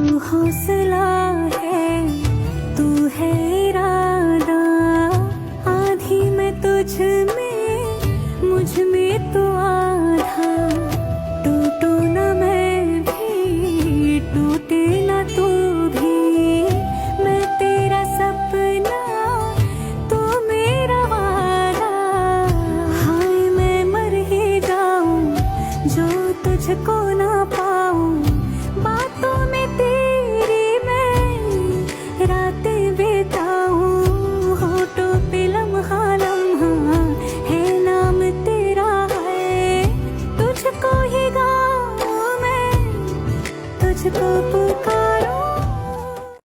हौसला है, तू है इरादा। आधी मैं तुझ में, मुझ में तू आधा। टूटू न मैं भी, टूटे न तू भी। मैं तेरा सपना, तू मेरा वादा। हाय मैं मर ही जाऊं जो तुझको